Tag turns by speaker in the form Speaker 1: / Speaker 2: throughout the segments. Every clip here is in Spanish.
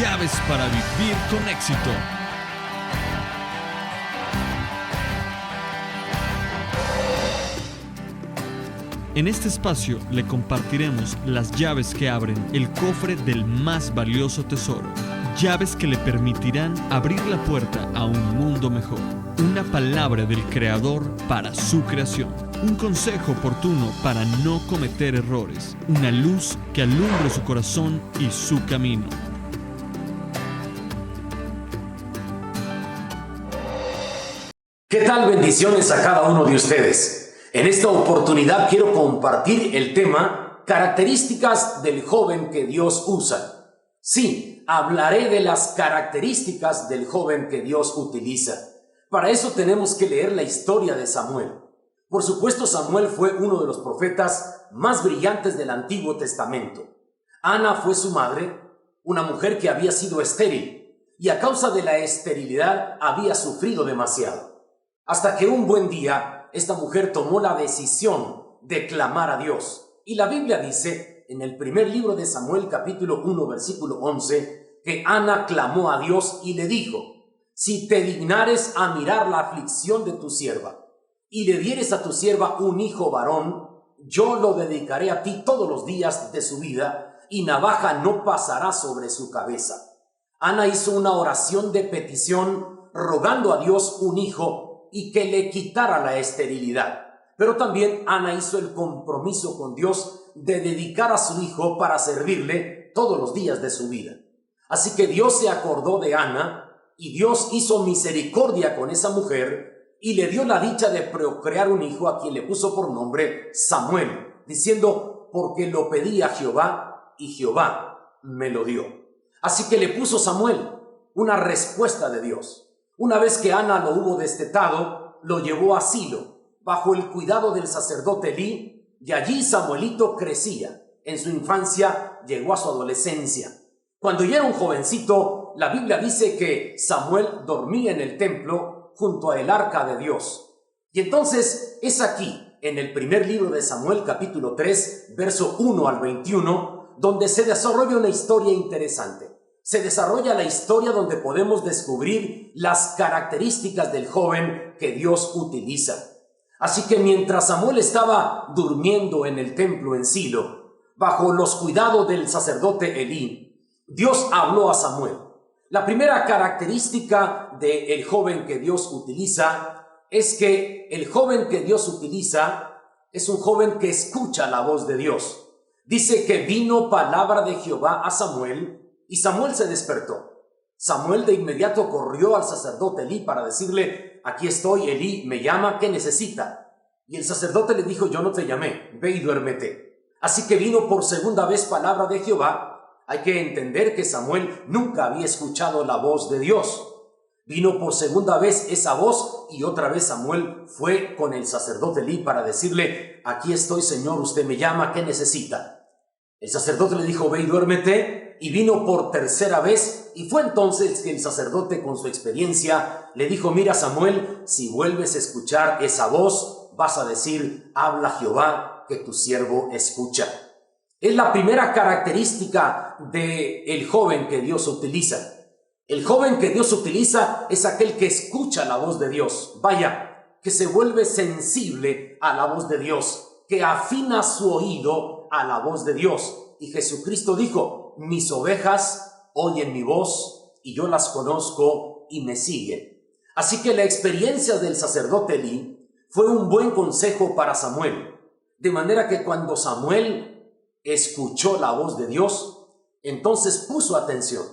Speaker 1: Llaves para vivir con éxito. En este espacio le compartiremos las llaves que abren el cofre del más valioso tesoro. Llaves que le permitirán abrir la puerta a un mundo mejor. Una palabra del Creador para su creación. Un consejo oportuno para no cometer errores. Una luz que alumbre su corazón y su camino.
Speaker 2: ¿Qué tal? Bendiciones a cada uno de ustedes. En esta oportunidad quiero compartir el tema características del joven que Dios usa. Sí, hablaré de las características del joven que Dios utiliza. Para eso tenemos que leer la historia de Samuel. Por supuesto, Samuel fue uno de los profetas más brillantes del Antiguo Testamento. Ana fue su madre, una mujer que había sido estéril y a causa de la esterilidad había sufrido demasiado. Hasta que un buen día esta mujer tomó la decisión de clamar a Dios. Y la Biblia dice en el primer libro de Samuel, capítulo 1, versículo 11, que Ana clamó a Dios y le dijo: si te dignares a mirar la aflicción de tu sierva y le dieres a tu sierva un hijo varón, yo lo dedicaré a ti todos los días de su vida y navaja no pasará sobre su cabeza. Ana hizo una oración de petición rogando a Dios un hijo y que le quitara la esterilidad. Pero también Ana hizo el compromiso con Dios de dedicar a su hijo para servirle todos los días de su vida. Así que Dios se acordó de Ana y Dios hizo misericordia con esa mujer y le dio la dicha de procrear un hijo a quien le puso por nombre Samuel, diciendo: porque lo pedí a Jehová y Jehová me lo dio. Así que le puso Samuel, una respuesta de Dios. Una vez que Ana lo hubo destetado, lo llevó a Silo, bajo el cuidado del sacerdote Elí, y allí Samuelito crecía. En su infancia llegó a su adolescencia. Cuando ya era un jovencito, la Biblia dice que Samuel dormía en el templo junto al arca de Dios. Y entonces es aquí, en el primer libro de Samuel, capítulo 3, verso 1 al 21, donde se desarrolla una historia interesante. Se desarrolla la historia donde podemos descubrir las características del joven que Dios utiliza. Así que mientras Samuel estaba durmiendo en el templo en Silo, bajo los cuidados del sacerdote Elí, Dios habló a Samuel. La primera característica del joven que Dios utiliza es que el joven que Dios utiliza es un joven que escucha la voz de Dios. Dice que vino palabra de Jehová a Samuel, y Samuel se despertó. Samuel de inmediato corrió al sacerdote Elí para decirle: aquí estoy, Elí me llama, ¿qué necesita? Y el sacerdote le dijo: yo no te llamé, ve y duérmete. Así que vino por segunda vez palabra de Jehová. Hay que entender que Samuel nunca había escuchado la voz de Dios. Vino por segunda vez esa voz y otra vez Samuel fue con el sacerdote Elí para decirle: aquí estoy, Señor, usted me llama, ¿qué necesita? El sacerdote le dijo: ve y duérmete. Y vino por tercera vez, y fue entonces que el sacerdote, con su experiencia, le dijo: mira, Samuel, si vuelves a escuchar esa voz, vas a decir: habla Jehová, que tu siervo escucha. Es la primera característica del joven que Dios utiliza. El joven que Dios utiliza es aquel que escucha la voz de Dios. Vaya, que se vuelve sensible a la voz de Dios, que afina su oído a la voz de Dios. Y Jesucristo dijo: mis ovejas oyen mi voz y yo las conozco y me siguen. Así que la experiencia del sacerdote Elí fue un buen consejo para Samuel. De manera que cuando Samuel escuchó la voz de Dios, entonces puso atención.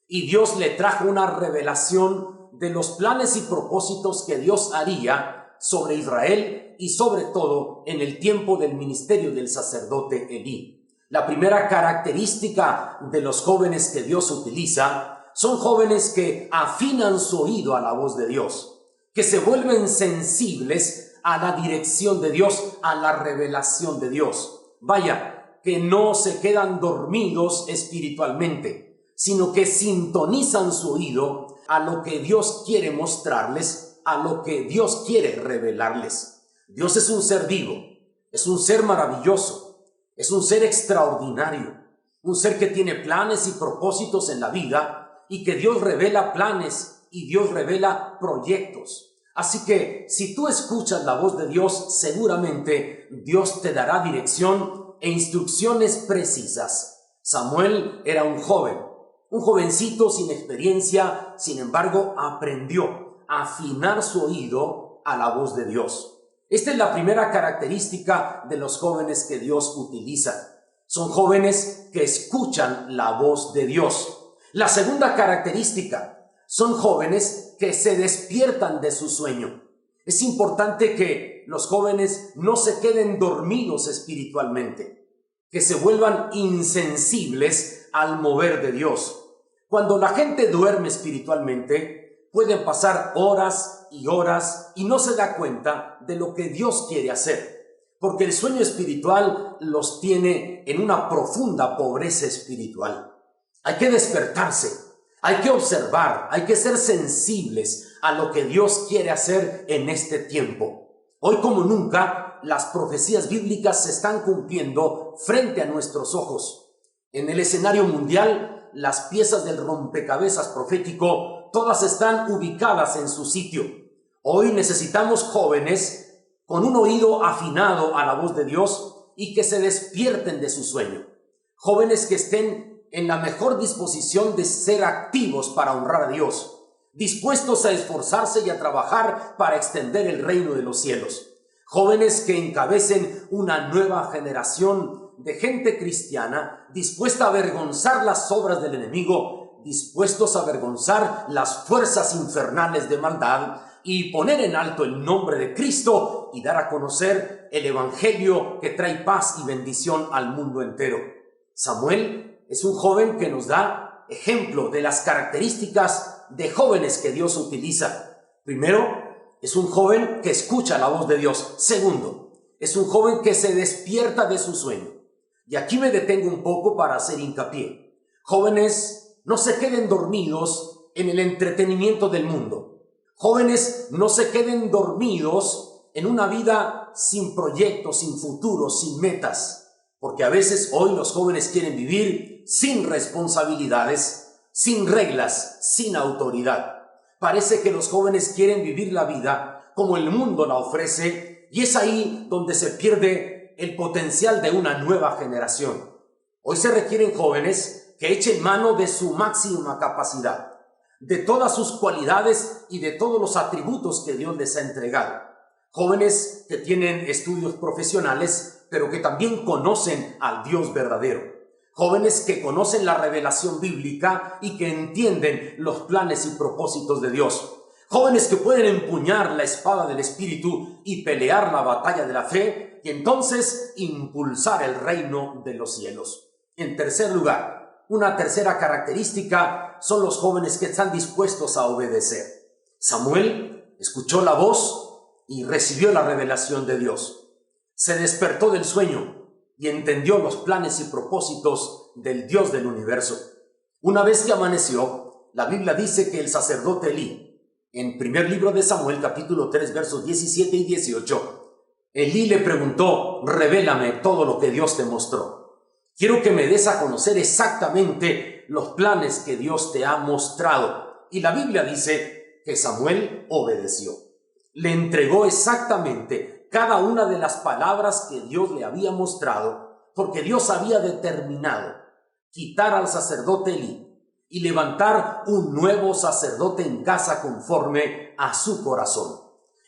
Speaker 2: Y Dios le trajo una revelación de los planes y propósitos que Dios haría sobre Israel y sobre todo en el tiempo del ministerio del sacerdote Elí. La primera característica de los jóvenes que Dios utiliza son jóvenes que afinan su oído a la voz de Dios, que se vuelven sensibles a la dirección de Dios, a la revelación de Dios. Vaya, que no se quedan dormidos espiritualmente, sino que sintonizan su oído a lo que Dios quiere mostrarles, a lo que Dios quiere revelarles. Dios es un ser vivo, es un ser maravilloso, es un ser extraordinario. un ser que tiene planes y propósitos en la vida y que Dios revela planes y Dios revela proyectos. Así que si tú escuchas la voz de Dios, seguramente Dios te dará dirección e instrucciones precisas. Samuel era un jovencito sin experiencia, sin embargo aprendió a afinar su oído a la voz de Dios. Esta es la primera característica de los jóvenes que Dios utiliza. Son jóvenes que escuchan la voz de Dios. La segunda característica, son jóvenes que se despiertan de su sueño. Es importante que los jóvenes no se queden dormidos espiritualmente, que se vuelvan insensibles al mover de Dios. Cuando la gente duerme espiritualmente, pueden pasar horas y horas y no se da cuenta de lo que Dios quiere hacer, porque el sueño espiritual los tiene en una profunda pobreza espiritual. Hay que despertarse. Hay que observar, hay que ser sensibles a lo que Dios quiere hacer en este tiempo. Hoy como nunca, las profecías bíblicas se están cumpliendo frente a nuestros ojos. En el escenario mundial, las piezas del rompecabezas profético, todas están ubicadas en su sitio. Hoy necesitamos jóvenes con un oído afinado a la voz de Dios y que se despierten de su sueño. Jóvenes que estén en la mejor disposición de ser activos para honrar a Dios, dispuestos a esforzarse y a trabajar para extender el reino de los cielos. Jóvenes que encabecen una nueva generación de gente cristiana, dispuesta a avergonzar las obras del enemigo, dispuestos a avergonzar las fuerzas infernales de maldad y poner en alto el nombre de Cristo y dar a conocer el evangelio que trae paz y bendición al mundo entero. Samuel es un joven que nos da ejemplo de las características de jóvenes que Dios utiliza. Primero, es un joven que escucha la voz de Dios. Segundo, es un joven que se despierta de su sueño. Y aquí me detengo un poco para hacer hincapié. Jóvenes, no se queden dormidos en el entretenimiento del mundo. Jóvenes, no se queden dormidos en una vida sin proyectos, sin futuro, sin metas. Porque a veces hoy los jóvenes quieren vivir sin responsabilidades, sin reglas, sin autoridad. Parece que los jóvenes quieren vivir la vida como el mundo la ofrece y es ahí donde se pierde el potencial de una nueva generación. Hoy se requieren jóvenes que echen mano de su máxima capacidad, de todas sus cualidades y de todos los atributos que Dios les ha entregado. Jóvenes que tienen estudios profesionales, pero que también conocen al Dios verdadero. Jóvenes que conocen la revelación bíblica y que entienden los planes y propósitos de Dios. Jóvenes que pueden empuñar la espada del Espíritu y pelear la batalla de la fe y entonces impulsar el reino de los cielos. En tercer lugar, una tercera característica son los jóvenes que están dispuestos a obedecer. Samuel escuchó la voz y recibió la revelación de Dios. Se despertó del sueño y entendió los planes y propósitos del Dios del universo. Una vez que amaneció, la Biblia dice que el sacerdote Elí, en primer libro de Samuel, capítulo 3, versos 17 y 18, Elí le preguntó: revélame todo lo que Dios te mostró. Quiero que me des a conocer exactamente los planes que Dios te ha mostrado. Y la Biblia dice que Samuel obedeció. Le entregó exactamente cada una de las palabras que Dios le había mostrado, porque Dios había determinado quitar al sacerdote Elí y levantar un nuevo sacerdote en casa conforme a su corazón.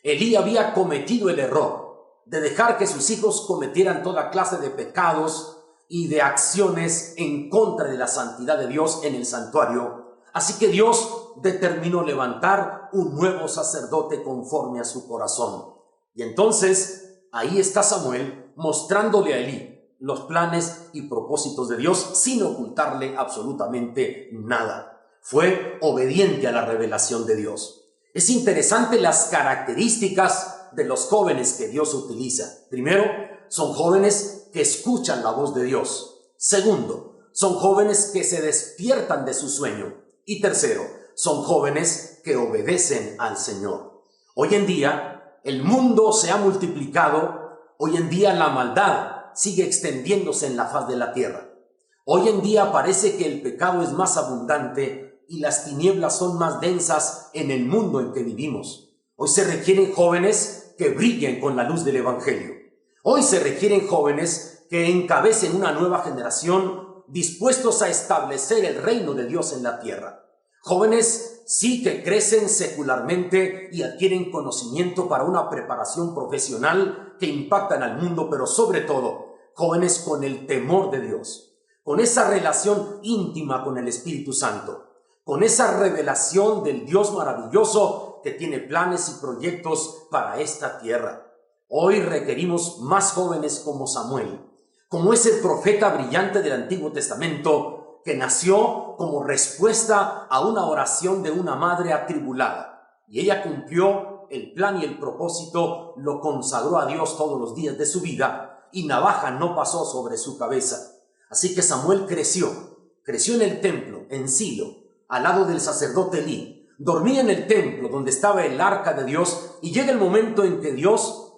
Speaker 2: Elí había cometido el error de dejar que sus hijos cometieran toda clase de pecados y de acciones en contra de la santidad de Dios en el santuario. Así que Dios determinó levantar un nuevo sacerdote conforme a su corazón. Y entonces, ahí está Samuel mostrándole a Elí los planes y propósitos de Dios sin ocultarle absolutamente nada. Fue obediente a la revelación de Dios. Es interesante las características de los jóvenes que Dios utiliza. Primero, son jóvenes que escuchan la voz de Dios. Segundo, son jóvenes que se despiertan de su sueño. Y tercero, son jóvenes que obedecen al Señor. Hoy en día, el mundo se ha multiplicado. Hoy en día la maldad sigue extendiéndose en la faz de la tierra. Hoy en día parece que el pecado es más abundante y las tinieblas son más densas en el mundo en que vivimos. Hoy se requieren jóvenes que brillen con la luz del Evangelio. Hoy se requieren jóvenes que encabecen una nueva generación dispuestos a establecer el reino de Dios en la tierra. Jóvenes, sí, que crecen secularmente y adquieren conocimiento para una preparación profesional que impactan al mundo, pero sobre todo, jóvenes con el temor de Dios, con esa relación íntima con el Espíritu Santo, con esa revelación del Dios maravilloso que tiene planes y proyectos para esta tierra. Hoy requerimos más jóvenes como Samuel, como ese profeta brillante del Antiguo Testamento que nació como respuesta a una oración de una madre atribulada. Y ella cumplió el plan y el propósito, lo consagró a Dios todos los días de su vida y navaja no pasó sobre su cabeza. Así que Samuel creció en el templo, en Silo, al lado del sacerdote Elí. Dormía en el templo donde estaba el arca de Dios y llega el momento en que Dios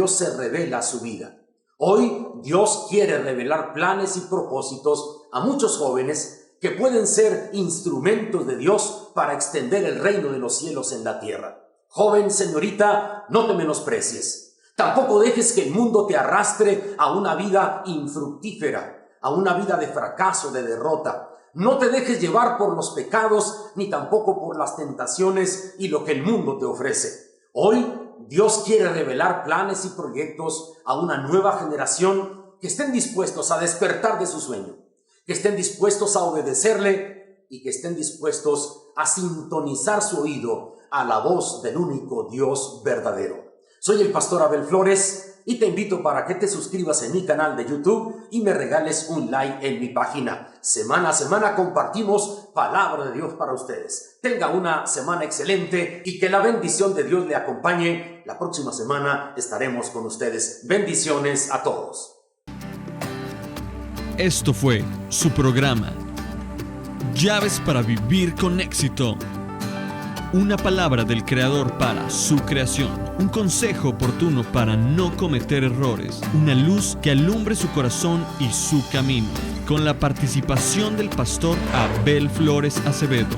Speaker 2: se revela a su vida. Hoy Dios quiere revelar planes y propósitos a muchos jóvenes que pueden ser instrumentos de Dios para extender el reino de los cielos en la tierra. Joven, señorita, no te menosprecies. Tampoco dejes que el mundo te arrastre a una vida infructífera, a una vida de fracaso, de derrota. No te dejes llevar por los pecados, ni tampoco por las tentaciones y lo que el mundo te ofrece. Hoy Dios quiere revelar planes y proyectos a una nueva generación que estén dispuestos a despertar de su sueño, que estén dispuestos a obedecerle y que estén dispuestos a sintonizar su oído a la voz del único Dios verdadero. Soy el pastor Abel Flores y te invito para que te suscribas en mi canal de YouTube y me regales un like en mi página. Semana a semana compartimos palabra de Dios para ustedes. Tenga una semana excelente y que la bendición de Dios le acompañe. La próxima semana estaremos con ustedes. Bendiciones a todos.
Speaker 1: Esto fue su programa Llaves para vivir con éxito. Una palabra del Creador para su creación. Un consejo oportuno para no cometer errores. Una luz que alumbre su corazón y su camino. Con la participación del pastor Abel Flores Acevedo.